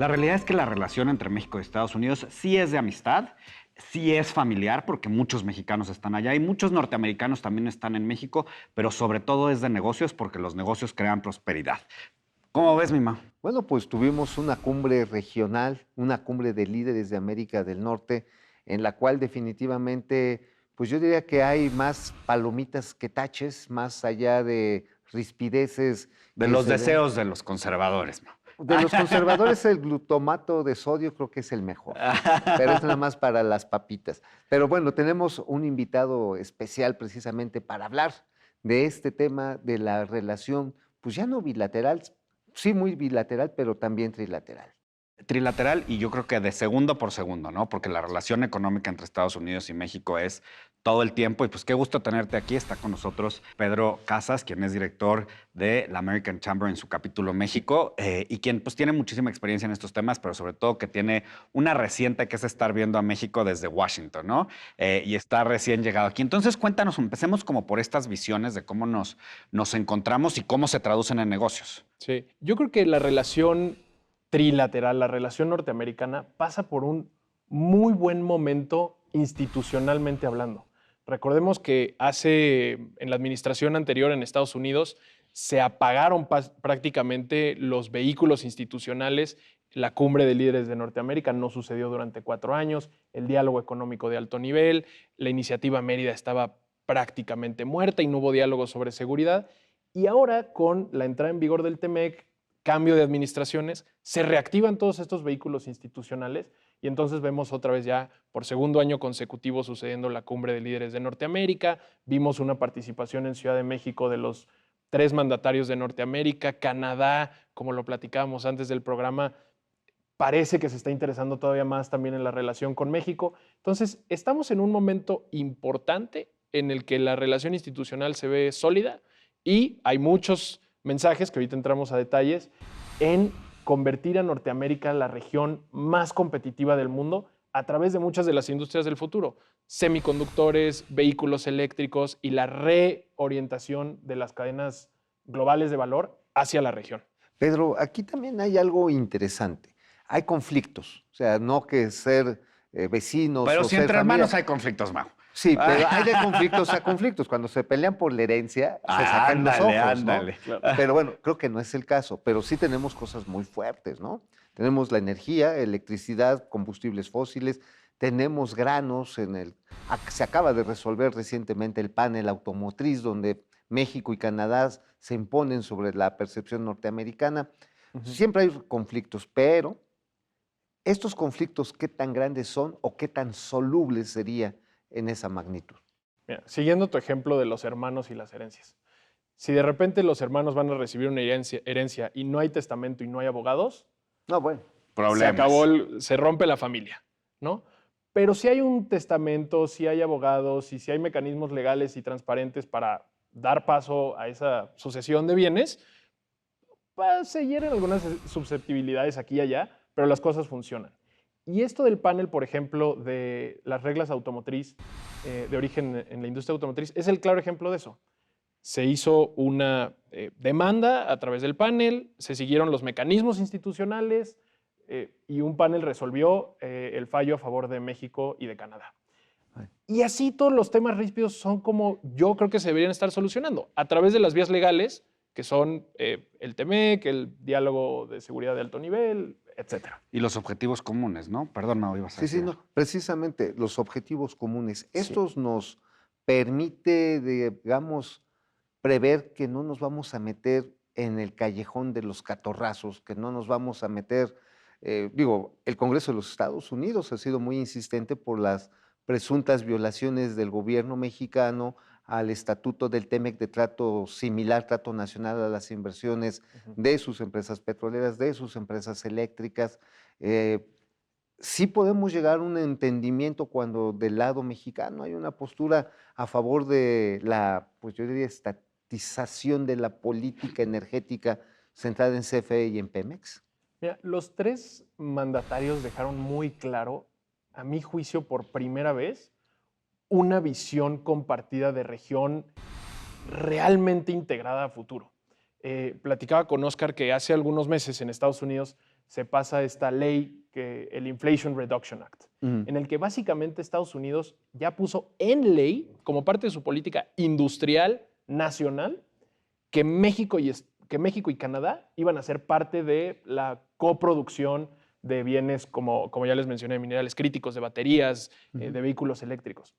La realidad es que la relación entre México y Estados Unidos sí es de amistad, sí es familiar, porque muchos mexicanos están allá y muchos norteamericanos también están en México, pero sobre todo es de negocios porque los negocios crean prosperidad. ¿Cómo ves, Mima? Bueno, pues tuvimos una cumbre regional, una cumbre de líderes de América del Norte, en la cual definitivamente, pues yo diría que hay más palomitas que taches, más allá de rispideces De que los se ven. deseos de los conservadores, ¿no? De los conservadores, el glutamato de sodio creo que es el mejor, pero es nada más para las papitas. Pero bueno, tenemos un invitado especial precisamente para hablar de este tema de la relación, pues ya no bilateral, sí muy bilateral, pero también trilateral. Trilateral y yo creo que de segundo por segundo, ¿no? Porque la relación económica entre Estados Unidos y México es todo el tiempo y pues qué gusto tenerte aquí. Está con nosotros Pedro Casas, quien es director de la American Chamber en su capítulo México y quien pues tiene muchísima experiencia en estos temas, pero sobre todo que tiene una reciente que es estar viendo a México desde Washington, ¿no? Y está recién llegado aquí. Entonces cuéntanos, empecemos como por estas visiones de cómo nos encontramos y cómo se traducen en negocios. Sí, yo creo que la relación trilateral, la relación norteamericana, pasa por un muy buen momento institucionalmente hablando. Recordemos que en la administración anterior en Estados Unidos, se apagaron prácticamente los vehículos institucionales. La cumbre de líderes de Norteamérica no sucedió durante 4 años, el diálogo económico de alto nivel, la iniciativa Mérida estaba prácticamente muerta y no hubo diálogo sobre seguridad. Y ahora, con la entrada en vigor del TEMEC, cambio de administraciones, se reactivan todos estos vehículos institucionales y entonces vemos otra vez ya por segundo año consecutivo sucediendo la cumbre de líderes de Norteamérica, vimos una participación en Ciudad de México de los 3 mandatarios de Norteamérica, Canadá, como lo platicábamos antes del programa, parece que se está interesando todavía más también en la relación con México. Entonces, estamos en un momento importante en el que la relación institucional se ve sólida y hay muchos mensajes, que ahorita entramos a detalles, en convertir a Norteamérica en la región más competitiva del mundo a través de muchas de las industrias del futuro, semiconductores, vehículos eléctricos y la reorientación de las cadenas globales de valor hacia la región. Pedro, aquí también hay algo interesante. Hay conflictos, o sea, no que ser vecinos Pero o si ser entre familia. hermanos hay conflictos, Mau. Sí, pero hay de conflictos a conflictos. Cuando se pelean por la herencia, se Ah, sacan los ándale, ojos, ¿no? ándale. Claro. Pero bueno, creo que no es el caso, pero sí tenemos cosas muy fuertes, ¿no? Tenemos la energía, electricidad, combustibles fósiles, tenemos granos se acaba de resolver recientemente el panel automotriz, donde México y Canadá se imponen sobre la percepción norteamericana. Ujú. Siempre hay conflictos, pero estos conflictos, ¿qué tan grandes son o qué tan solubles sería en esa magnitud? Mira, siguiendo tu ejemplo de los hermanos y las herencias. Si de repente los hermanos van a recibir una herencia y no hay testamento y no hay abogados, No, bueno. Problemas. se rompe la familia, ¿no? Pero si hay un testamento, si hay abogados y si hay mecanismos legales y transparentes para dar paso a esa sucesión de bienes, pues, se hieren algunas susceptibilidades aquí y allá, pero las cosas funcionan. Y esto del panel, por ejemplo, de las reglas automotriz, de origen en la industria automotriz, es el claro ejemplo de eso. Se hizo una demanda a través del panel, se siguieron los mecanismos institucionales y un panel resolvió el fallo a favor de México y de Canadá. Ay. Y así todos los temas ríspidos son como yo creo que se deberían estar solucionando, a través de las vías legales, que son el TEMEC, el diálogo de seguridad de alto nivel, etcétera. Y los objetivos comunes, ¿no? Perdón, Mau, ibas a Sí, sí, decir no, algo. precisamente los objetivos comunes. Sí. Estos nos permite, digamos, prever que no nos vamos a meter en el callejón de los catorrazos, que no nos vamos a meter, el Congreso de los Estados Unidos ha sido muy insistente por las presuntas violaciones del gobierno mexicano al estatuto del TEMEC de trato similar, trato nacional a las inversiones Ujú. de sus empresas petroleras, de sus empresas eléctricas. eh, sí podemos llegar a un entendimiento cuando del lado mexicano hay una postura a favor de la, pues yo diría, estatización de la política energética centrada en CFE y en Pemex. Mira, los 3 mandatarios dejaron muy claro, a mi juicio, por primera vez, una visión compartida de región realmente integrada a futuro. Platicaba con Oscar que hace algunos meses en Estados Unidos se pasa esta ley, el Inflation Reduction Act, en el que básicamente Estados Unidos ya puso en ley, como parte de su política industrial nacional, que México y Canadá iban a ser parte de la coproducción de bienes como ya les mencioné, minerales críticos, de baterías, de vehículos eléctricos.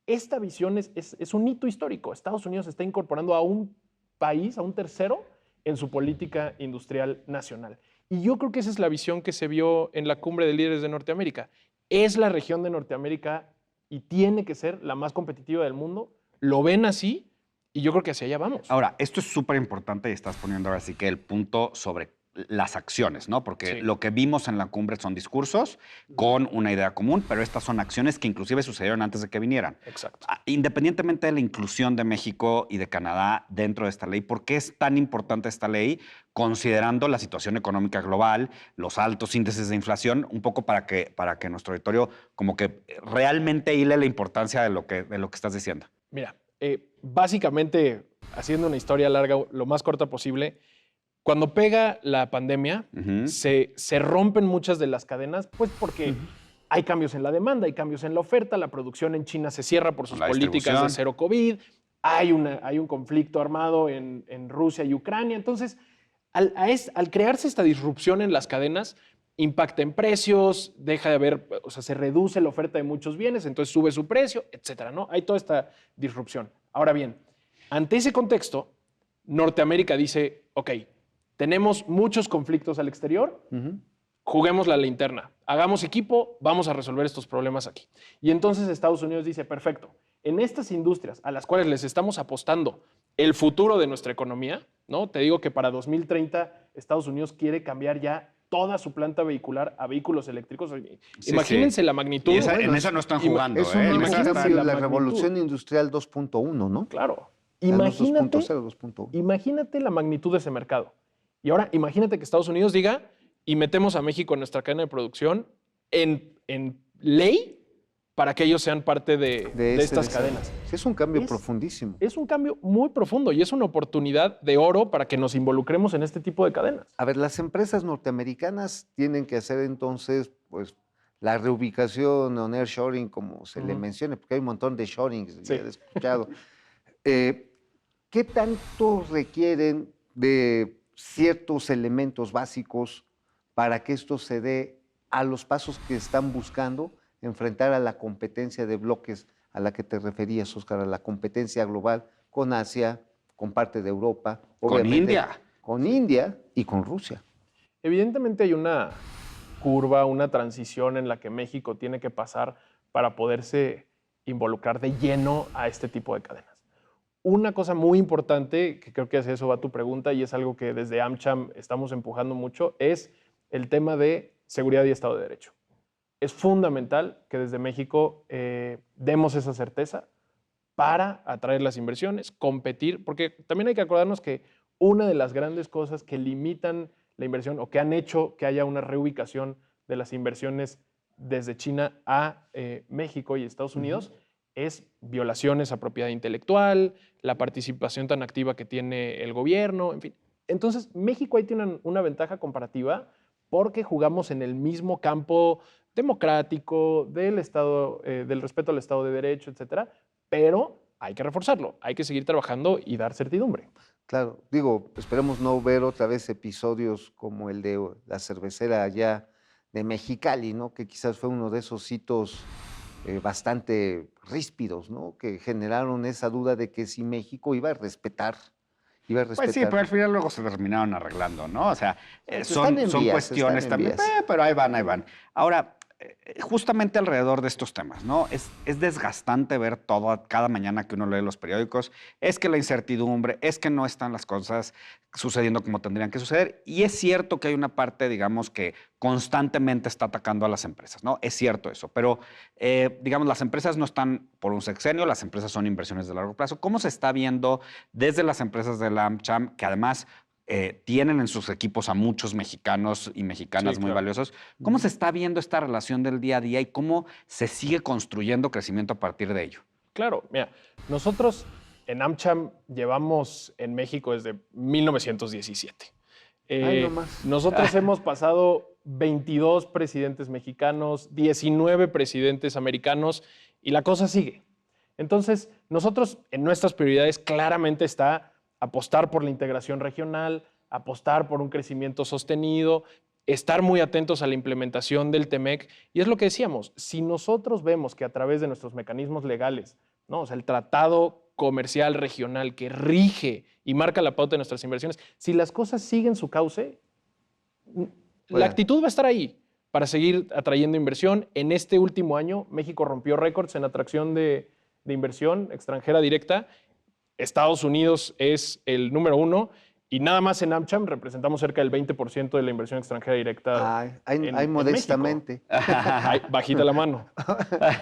Esta visión es un hito histórico. Estados Unidos está incorporando a un país, a un tercero, en su política industrial nacional. Y yo creo que esa es la visión que se vio en la cumbre de líderes de Norteamérica. Es la región de Norteamérica y tiene que ser la más competitiva del mundo. Lo ven así y yo creo que hacia allá vamos. Ahora, esto es súper importante y estás poniendo ahora sí que el punto sobre las acciones, ¿no? Porque Sí. lo que vimos en la cumbre son discursos con una idea común, pero estas son acciones que inclusive sucedieron antes de que vinieran. Exacto. Independientemente de la inclusión de México y de Canadá dentro de esta ley, ¿por qué es tan importante esta ley considerando la situación económica global, los altos índices de inflación, un poco para que nuestro auditorio como que realmente hile la importancia de lo que estás diciendo? Mira, básicamente, haciendo una historia larga, lo más corta posible, cuando pega la pandemia, se rompen muchas de las cadenas, pues porque hay cambios en la demanda, hay cambios en la oferta, la producción en China se cierra por sus La políticas de cero COVID, hay un conflicto armado en Rusia y Ucrania. Entonces, al crearse esta disrupción en las cadenas, impacta en precios, deja de haber, o sea, se reduce la oferta de muchos bienes, entonces sube su precio, etcétera, ¿no? Hay toda esta disrupción. Ahora bien, ante ese contexto, Norteamérica dice, ok, tenemos muchos conflictos al exterior, juguemos la linterna, hagamos equipo, vamos a resolver estos problemas aquí. Y entonces Estados Unidos dice, perfecto, en estas industrias a las cuales les estamos apostando el futuro de nuestra economía, ¿no? Te digo que para 2030 Estados Unidos quiere cambiar ya toda su planta vehicular a vehículos eléctricos. Imagínense la magnitud. En esa no están jugando. Es un Imagínate la la revolución industrial 2.1, ¿no? Claro. Imagínate, Imagínate la magnitud de ese mercado. Y ahora imagínate que Estados Unidos diga y metemos a México en nuestra cadena de producción en ley para que ellos sean parte de estas cadenas. Es un cambio profundísimo. Es un cambio muy profundo y es una oportunidad de oro para que nos involucremos en este tipo de cadenas. A ver, las empresas norteamericanas tienen que hacer entonces, pues, la reubicación o nearshoring, como se le mencione, porque hay un montón de shorings, ya he escuchado. ¿Qué tanto requieren de ciertos elementos básicos para que esto se dé a los pasos que están buscando enfrentar a la competencia de bloques a la que te referías, Óscar, a la competencia global con Asia, con parte de Europa, con India? Con India y con Rusia. Evidentemente hay una curva, una transición en la que México tiene que pasar para poderse involucrar de lleno a este tipo de cadenas. Una cosa muy importante, que creo que hacia eso va tu pregunta y es algo que desde AmCham estamos empujando mucho, es el tema de seguridad y Estado de Derecho. Es fundamental que desde México demos esa certeza para atraer las inversiones, competir, porque también hay que acordarnos que una de las grandes cosas que limitan la inversión o que han hecho que haya una reubicación de las inversiones desde China a México y Estados Unidos es violaciones a propiedad intelectual, la participación tan activa que tiene el gobierno, en fin. Entonces, México ahí tiene una ventaja comparativa porque jugamos en el mismo campo democrático, del Estado, del respeto al Estado de Derecho, etcétera, pero hay que reforzarlo, hay que seguir trabajando y dar certidumbre. Claro, digo, esperemos no ver otra vez episodios como el de la cervecera allá de Mexicali, ¿no? Que quizás fue uno de esos hitos bastante ríspidos, ¿no? Que generaron esa duda de que si México iba a respetar. Pues sí, pero al final luego se terminaron arreglando, ¿no? O sea, son vías, cuestiones también, pero ahí van, ahí van. Ahora, justamente alrededor de estos temas, ¿no? Es desgastante ver todo cada mañana que uno lee los periódicos. Es que la incertidumbre, es que no están las cosas sucediendo como tendrían que suceder. Y es cierto que hay una parte, digamos, que constantemente está atacando a las empresas, ¿no? Es cierto eso. Pero, digamos, las empresas no están por un sexenio, las empresas son inversiones de largo plazo. ¿Cómo se está viendo desde las empresas de la AmCham, que además tienen en sus equipos a muchos mexicanos y mexicanas muy valiosos? ¿Cómo se está viendo esta relación del día a día y cómo se sigue construyendo crecimiento a partir de ello? Claro, mira, nosotros en AmCham llevamos en México desde 1917. Ay, no más. Nosotros hemos pasado 22 presidentes mexicanos, 19 presidentes americanos y la cosa sigue. Entonces, nosotros en nuestras prioridades claramente está apostar por la integración regional, apostar por un crecimiento sostenido, estar muy atentos a la implementación del TEMEC. Y es lo que decíamos, si nosotros vemos que a través de nuestros mecanismos legales, ¿no? O sea, el tratado comercial regional que rige y marca la pauta de nuestras inversiones, si las cosas siguen su cauce, la actitud va a estar ahí para seguir atrayendo inversión. En este último año, México rompió récords en atracción de inversión extranjera directa. Estados Unidos es el número 1 y nada más en AmCham representamos cerca del 20% de la inversión extranjera directa. Ay, modestamente. Ay, bajita la mano.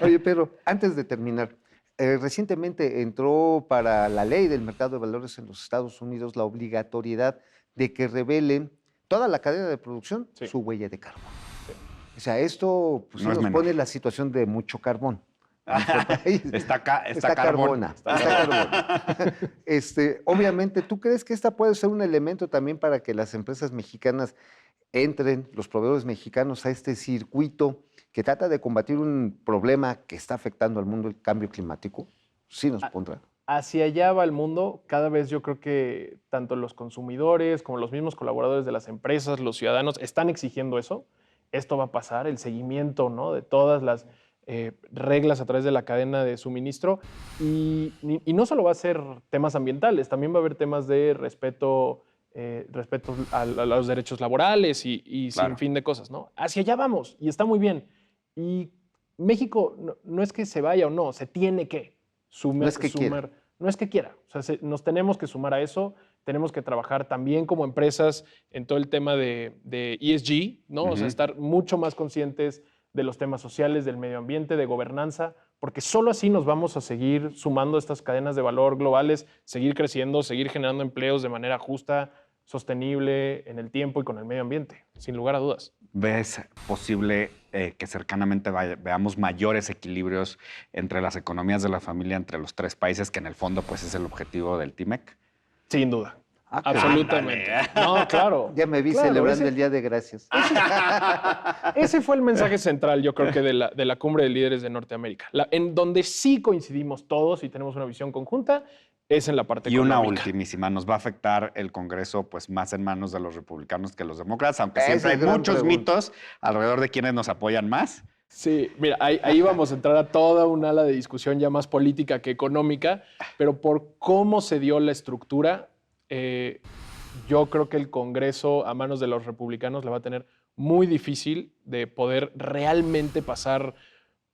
Oye, pero antes de terminar, recientemente entró para la ley del mercado de valores en los Estados Unidos la obligatoriedad de que revelen toda la cadena de producción su huella de carbón. Sí. O sea, esto pues, No sí es nos menor. pone la situación de mucho carbón. Está Está carbona. carbona. Obviamente, ¿tú crees que esta puede ser un elemento también para que las empresas mexicanas entren, los proveedores mexicanos, a este circuito que trata de combatir un problema que está afectando al mundo, el cambio climático? Sí nos pondrá. Hacia allá va el mundo. Cada vez yo creo que tanto los consumidores como los mismos colaboradores de las empresas, los ciudadanos, están exigiendo eso. Esto va a pasar, el seguimiento, ¿no? De todas las reglas a través de la cadena de suministro. Y no solo va a ser temas ambientales, también va a haber temas de respeto a los derechos laborales y Claro. sin fin de cosas, ¿no? Hacia allá vamos y está muy bien. Y México no es que se vaya o no, se tiene que No es que sumar. No es que quiera. O sea, nos tenemos que sumar a eso. Tenemos que trabajar también como empresas en todo el tema de ESG, ¿no? O sea, estar mucho más conscientes de los temas sociales, del medio ambiente, de gobernanza, porque solo así nos vamos a seguir sumando a estas cadenas de valor globales, seguir creciendo, seguir generando empleos de manera justa, sostenible en el tiempo y con el medio ambiente, sin lugar a dudas. ¿Ves posible que cercanamente veamos mayores equilibrios entre las economías de la familia entre los tres países, que en el fondo pues es el objetivo del TIMEC? Sin duda. Ah, claro. Absolutamente. No, claro. Ya me vi Claro, celebrando el Día de Gracias. Ese fue el mensaje central, yo creo que de la Cumbre de Líderes de Norteamérica. En donde sí coincidimos todos y tenemos una visión conjunta es en la parte Y una económica. ultimísima, ¿nos va a afectar el Congreso pues más en manos de los republicanos que los demócratas? Aunque Esa siempre hay es gran muchos pregunta. mitos alrededor de quienes nos apoyan más. Sí, mira, ahí vamos a entrar a toda una ala de discusión ya más política que económica, pero por cómo se dio la estructura, yo creo que el Congreso a manos de los republicanos le va a tener muy difícil de poder realmente pasar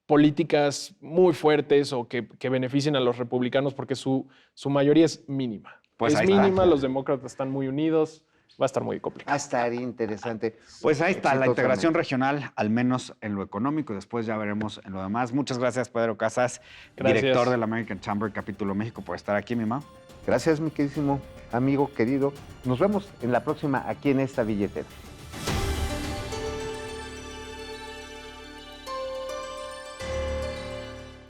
políticas muy fuertes o que beneficien a los republicanos porque su mayoría es mínima. Pues es ahí está. mínima, los demócratas están muy unidos, va a estar muy complicado. Va a estar interesante. Pues ahí está, la Exitosamente. integración regional, al menos en lo económico, y después ya veremos en lo demás. Muchas gracias, Pedro Casas, Gracias. director del American Chamber Capítulo México, por estar aquí, mi mamá. Gracias, mi queridísimo amigo querido. Nos vemos en la próxima aquí en esta billetera.